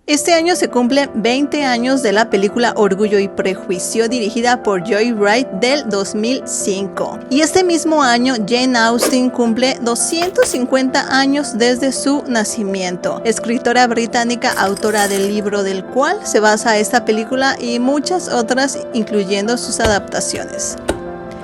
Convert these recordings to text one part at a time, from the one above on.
Este año se cumplen 20 años de la película Orgullo y Prejuicio, dirigida por Joy Wright, del 2005. Y este mismo año Jane Austen cumple 250 años desde su nacimiento. Escritora británica, autora del libro del cual se basa esta película y muchas otras, incluyendo sus adaptaciones.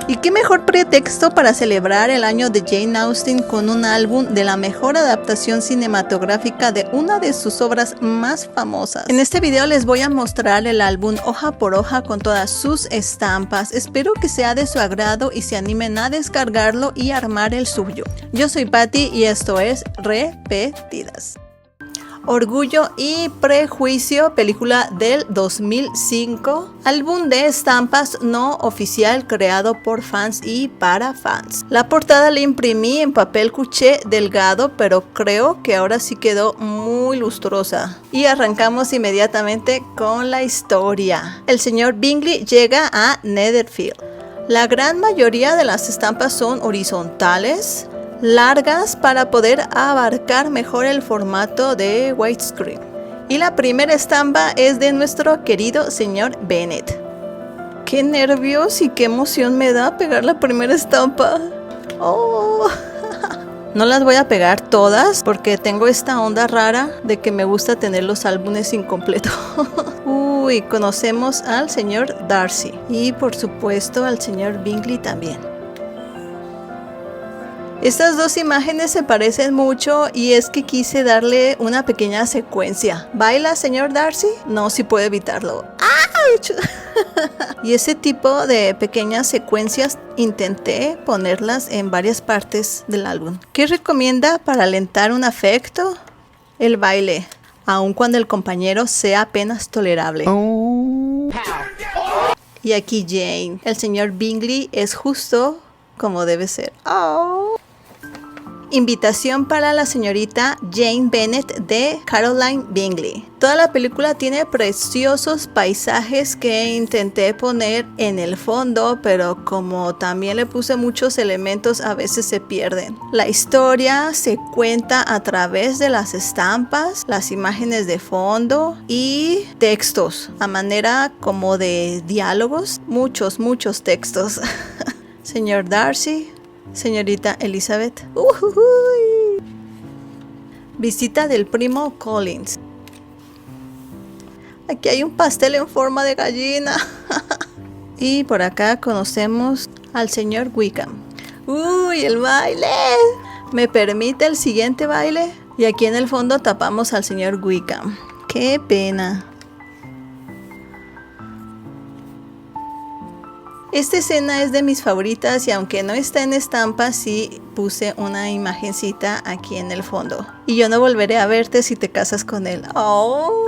¿Y qué mejor pretexto para celebrar el año de Jane Austen con un álbum de la mejor adaptación cinematográfica de una de sus obras más famosas? En este video les voy a mostrar el álbum hoja por hoja con todas sus estampas. Espero que sea de su agrado y se animen a descargarlo y armar el suyo. Yo soy Patty y esto es Repetidas. Orgullo y Prejuicio, película del 2005, álbum de estampas no oficial creado por fans y para fans. La portada la imprimí en papel cuché delgado, pero creo que ahora sí quedó muy lustrosa. Y arrancamos inmediatamente con la historia. El señor Bingley llega a Netherfield. La gran mayoría de las estampas son horizontales, largas para poder abarcar mejor el formato de widescreen. Y la primera estampa es de nuestro querido señor Bennet. Qué nervios y qué emoción me da pegar la primera estampa. Oh. No las voy a pegar todas porque tengo esta onda rara de que me gusta tener los álbumes incompletos. Uy, conocemos al señor Darcy y por supuesto al señor Bingley también. Estas dos imágenes se parecen mucho y es que quise darle una pequeña secuencia. ¿Baila, señor Darcy? No, si puedo evitarlo. ¡Auch! Y ese tipo de pequeñas secuencias intenté ponerlas en varias partes del álbum. ¿Qué recomienda para alentar un afecto? El baile, aun cuando el compañero sea apenas tolerable. Y aquí Jane. El señor Bingley es justo como debe ser. Oh. Invitación para la señorita Jane Bennet de Caroline Bingley. Toda la película tiene preciosos paisajes que intenté poner en el fondo, pero como también le puse muchos elementos, a veces se pierden. La historia se cuenta a través de las estampas, las imágenes de fondo y textos, a manera como de diálogos, muchos textos. Señor Darcy, señorita Elizabeth. Visita del primo Collins. Aquí hay un pastel en forma de gallina. Y por acá conocemos al señor Wickham. ¡Uy, el baile! ¿Me permite el siguiente baile? Y aquí en el fondo tapamos al señor Wickham. ¡Qué pena! Esta escena es de mis favoritas y aunque no está en estampa, sí puse una imagencita aquí en el fondo. Y yo no volveré a verte si te casas con él. Oh.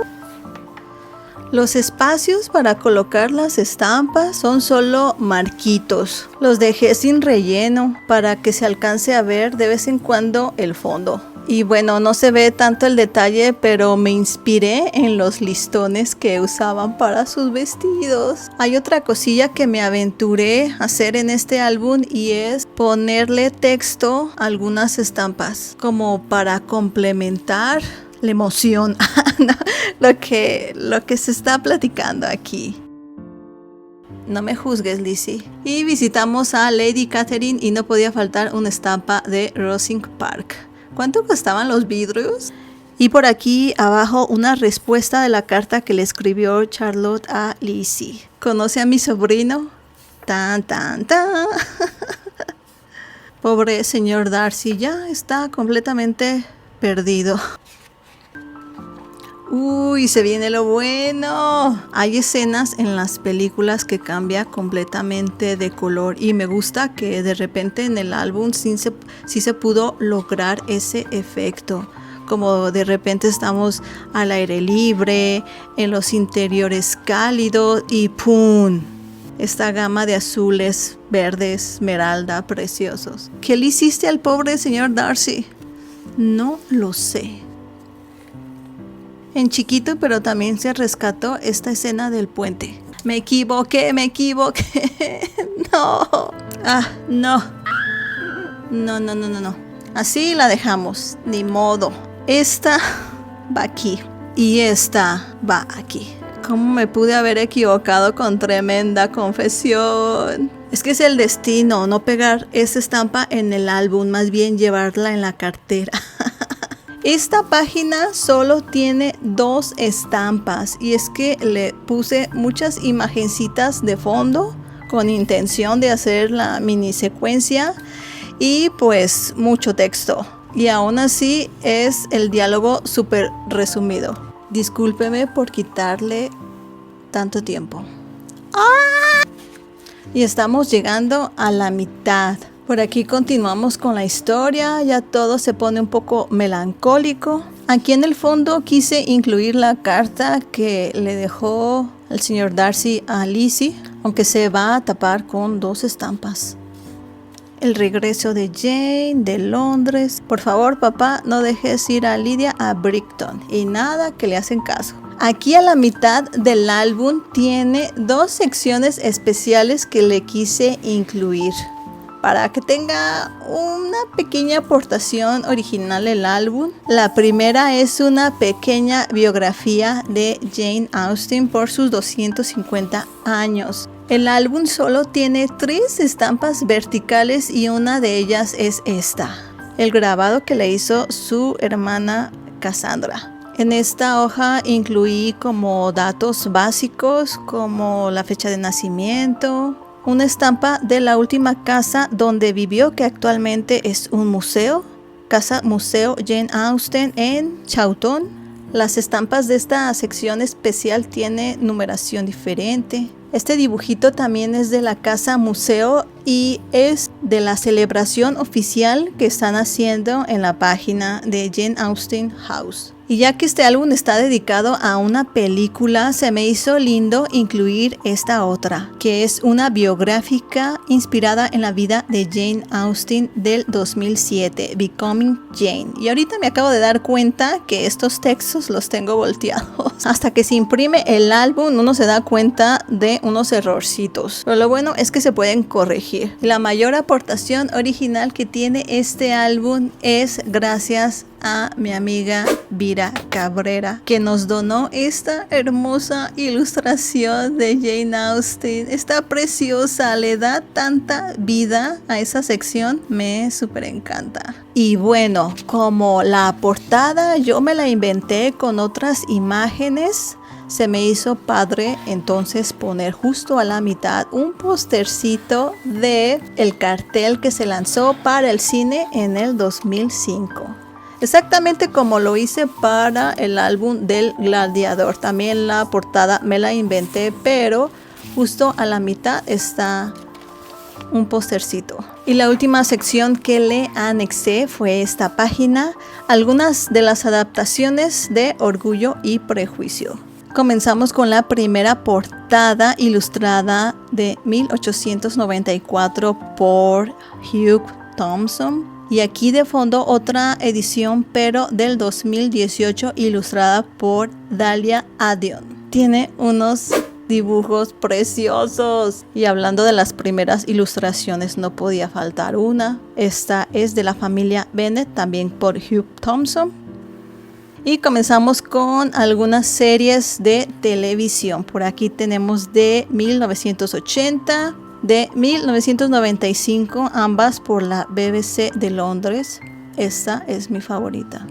Los espacios para colocar las estampas son solo marquitos. Los dejé sin relleno para que se alcance a ver de vez en cuando el fondo. Y bueno, no se ve tanto el detalle, pero me inspiré en los listones que usaban para sus vestidos. Hay otra cosilla que me aventuré a hacer en este álbum y es ponerle texto a algunas estampas, como para complementar la emoción, lo que se está platicando aquí. No me juzgues, Lizzie. Y visitamos a Lady Catherine y no podía faltar una estampa de Rosing Park. ¿Cuánto costaban los vidrios? Y por aquí abajo una respuesta de la carta que le escribió Charlotte a Lizzie. ¿Conoce a mi sobrino? Tan. Pobre señor Darcy, ya está completamente perdido. Uy, se viene lo bueno. Hay escenas en las películas que cambia completamente de color y me gusta que de repente en el álbum sí se pudo lograr ese efecto. Como de repente estamos al aire libre, en los interiores cálidos y ¡pum! Esta gama de azules, verdes, esmeralda, preciosos. ¿Qué le hiciste al pobre señor Darcy? No lo sé. En chiquito, pero también se rescató esta escena del puente. Me equivoqué. No. No. Así la dejamos. Ni modo. Esta va aquí. Y esta va aquí. ¿Cómo me pude haber equivocado con tremenda confesión? Es que es el destino, no pegar esta estampa en el álbum, más bien llevarla en la cartera. Esta página solo tiene 2 estampas y es que le puse muchas imagencitas de fondo con intención de hacer la mini secuencia y pues mucho texto. Y aún así es el diálogo súper resumido. Discúlpeme por quitarle tanto tiempo. ¡Ah! Y estamos llegando a la mitad. Por aquí continuamos con la historia. Ya todo se pone un poco melancólico. Aquí en el fondo quise incluir la carta que le dejó el señor Darcy a Lizzie, aunque se va a tapar con 2 estampas. El regreso de Jane de Londres. Por favor, papá, no dejes ir a Lydia a Brighton. Y nada que le hacen caso. Aquí a la mitad del álbum tiene 2 secciones especiales que le quise incluir para que tenga una pequeña aportación original el álbum. La primera es una pequeña biografía de Jane Austen por sus 250 años. El álbum solo tiene 3 estampas verticales y una de ellas es esta, el grabado que le hizo su hermana Cassandra. En esta hoja incluí como datos básicos como la fecha de nacimiento, una estampa de la última casa donde vivió, que actualmente es un museo, Casa Museo Jane Austen en Chawton. Las estampas de esta sección especial tienen numeración diferente. Este dibujito también es de la Casa Museo y es de la celebración oficial que están haciendo en la página de Jane Austen House. Y ya que este álbum está dedicado a una película, se me hizo lindo incluir esta otra, que es una biográfica inspirada en la vida de Jane Austen del 2007, Becoming Jane. Y ahorita me acabo de dar cuenta que estos textos los tengo volteados. Hasta que se imprime el álbum, uno se da cuenta de unos errorcitos. Pero lo bueno es que se pueden corregir. La mayor aportación original que tiene este álbum es gracias a mi amiga Vira Cabrera, que nos donó esta hermosa ilustración de Jane Austen. Está preciosa, le da tanta vida a esa sección, me súper encanta. Y bueno, como la portada yo me la inventé con otras imágenes, se me hizo padre entonces poner justo a la mitad un postercito de el cartel que se lanzó para el cine en el 2005. Exactamente como lo hice para el álbum del Gladiador. También la portada me la inventé, pero justo a la mitad está un postercito. Y la última sección que le anexé fue esta página, algunas de las adaptaciones de Orgullo y Prejuicio. Comenzamos con la primera portada ilustrada de 1894 por Hugh Thompson. Y aquí de fondo otra edición, pero del 2018, ilustrada por Dalia Addion. Tiene unos dibujos preciosos. Y hablando de las primeras ilustraciones, no podía faltar una. Esta es de la familia Bennett, también por Hugh Thompson. Y comenzamos con algunas series de televisión. Por aquí tenemos de 1980. De 1995, ambas por la BBC de Londres. Esta es mi favorita.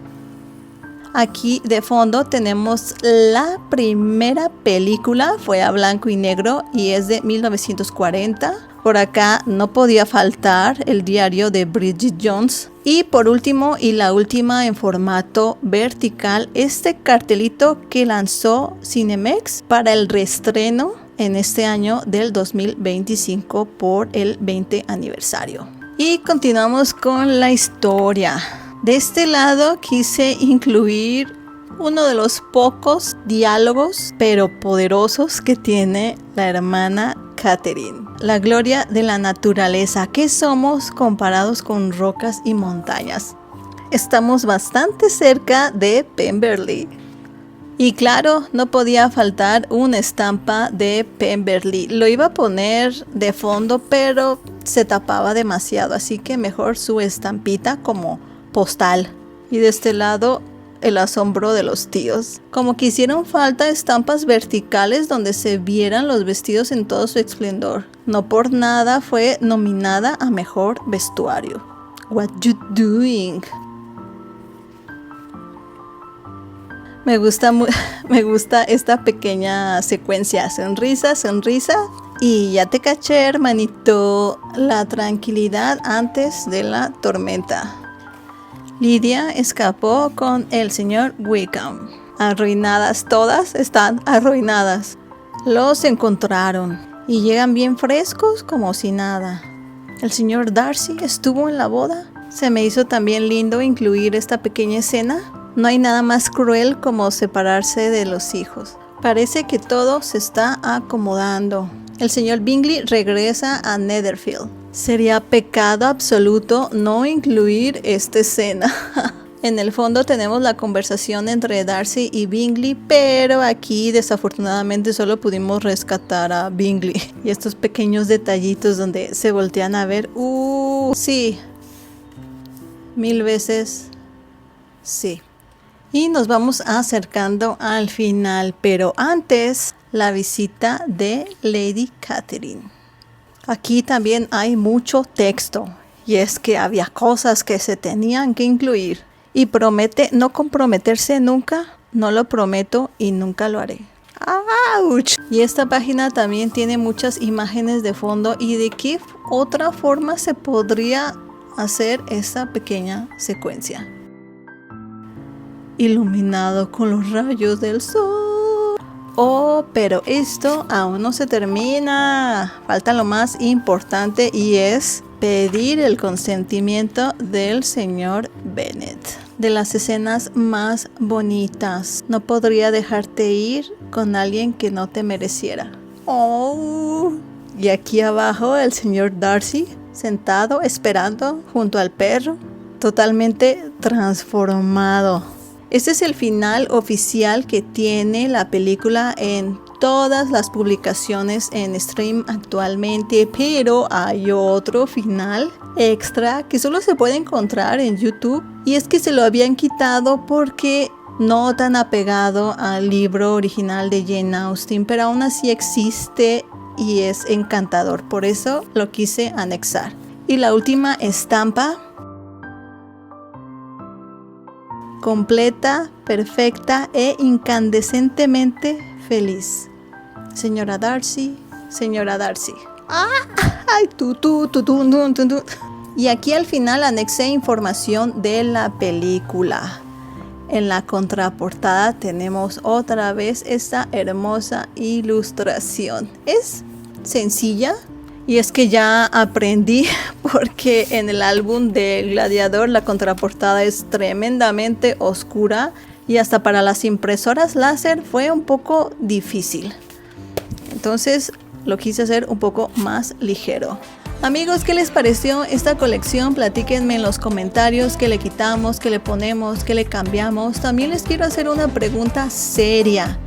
Aquí de fondo tenemos la primera película, fue a blanco y negro y es de 1940. Por acá no podía faltar el diario de Bridget Jones. Y por último y la última en formato vertical, este cartelito que lanzó Cinemex para el reestreno en este año del 2025 por el 20 aniversario. Y continuamos con la historia. De este lado quise incluir uno de los pocos diálogos pero poderosos que tiene la hermana Catherine. La gloria de la naturaleza. ¿Qué somos comparados con rocas y montañas? Estamos bastante cerca de Pemberley. Y claro, no podía faltar una estampa de Pemberley. Lo iba a poner de fondo, pero se tapaba demasiado, así que mejor su estampita como postal. Y de este lado el asombro de los tíos. Como que hicieron falta estampas verticales donde se vieran los vestidos en todo su esplendor. No por nada fue nominada a mejor vestuario. What you doing? Me gusta esta pequeña secuencia. Sonrisa, sonrisa. Y ya te caché, hermanito. La tranquilidad antes de la tormenta. Lydia escapó con el señor Wickham. Arruinadas todas, están arruinadas. Los encontraron y llegan bien frescos como si nada. El señor Darcy estuvo en la boda. Se me hizo también lindo incluir esta pequeña escena. No hay nada más cruel como separarse de los hijos. Parece que todo se está acomodando. El señor Bingley regresa a Netherfield. Sería pecado absoluto no incluir esta escena. En el fondo tenemos la conversación entre Darcy y Bingley, pero aquí desafortunadamente solo pudimos rescatar a Bingley. Y estos pequeños detallitos donde se voltean a ver. Sí. 1000 veces sí. Y nos vamos acercando al final, pero antes la visita de Lady Catherine. Aquí también hay mucho texto y es que había cosas que se tenían que incluir y promete no comprometerse nunca, no lo prometo y nunca lo haré. ¡Auch! Y esta página también tiene muchas imágenes de fondo y de qué otra forma se podría hacer esta pequeña secuencia. Iluminado con los rayos del sol. Oh, pero esto aún no se termina. Falta lo más importante y es pedir el consentimiento del señor Bennet. De las escenas más bonitas. No podría dejarte ir con alguien que no te mereciera. Oh. Y aquí abajo el señor Darcy sentado esperando junto al perro, totalmente transformado. Este es el final oficial que tiene la película en todas las publicaciones en stream actualmente, pero hay otro final extra que solo se puede encontrar en YouTube y es que se lo habían quitado porque no tan apegado al libro original de Jane Austen, pero aún así existe y es encantador, por eso lo quise anexar. Y la última estampa, completa, perfecta e incandescentemente feliz. Señora Darcy, señora Darcy. ¡Ay! Y aquí al final anexé información de la película. En la contraportada tenemos otra vez esta hermosa ilustración. Es sencilla. Y es que ya aprendí porque en el álbum de Gladiador la contraportada es tremendamente oscura y hasta para las impresoras láser fue un poco difícil. Entonces lo quise hacer un poco más ligero. Amigos, ¿qué les pareció esta colección? Platíquenme en los comentarios qué le quitamos, qué le ponemos, qué le cambiamos. También les quiero hacer una pregunta seria.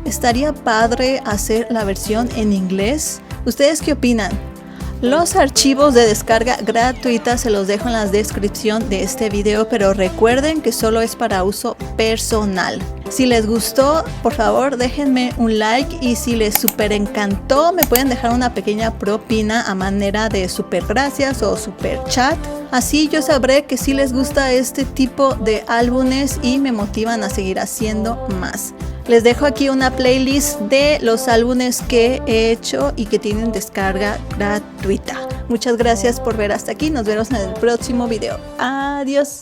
¿Estaría padre hacer la versión en inglés? ¿Ustedes qué opinan? Los archivos de descarga gratuita se los dejo en la descripción de este video, pero recuerden que solo es para uso personal. Si les gustó, por favor déjenme un like y si les super encantó me pueden dejar una pequeña propina a manera de super gracias o super chat. Así yo sabré que sí les gusta este tipo de álbumes y me motivan a seguir haciendo más. Les dejo aquí una playlist de los álbumes que he hecho y que tienen descarga gratuita. Muchas gracias por ver hasta aquí. Nos vemos en el próximo video. Adiós.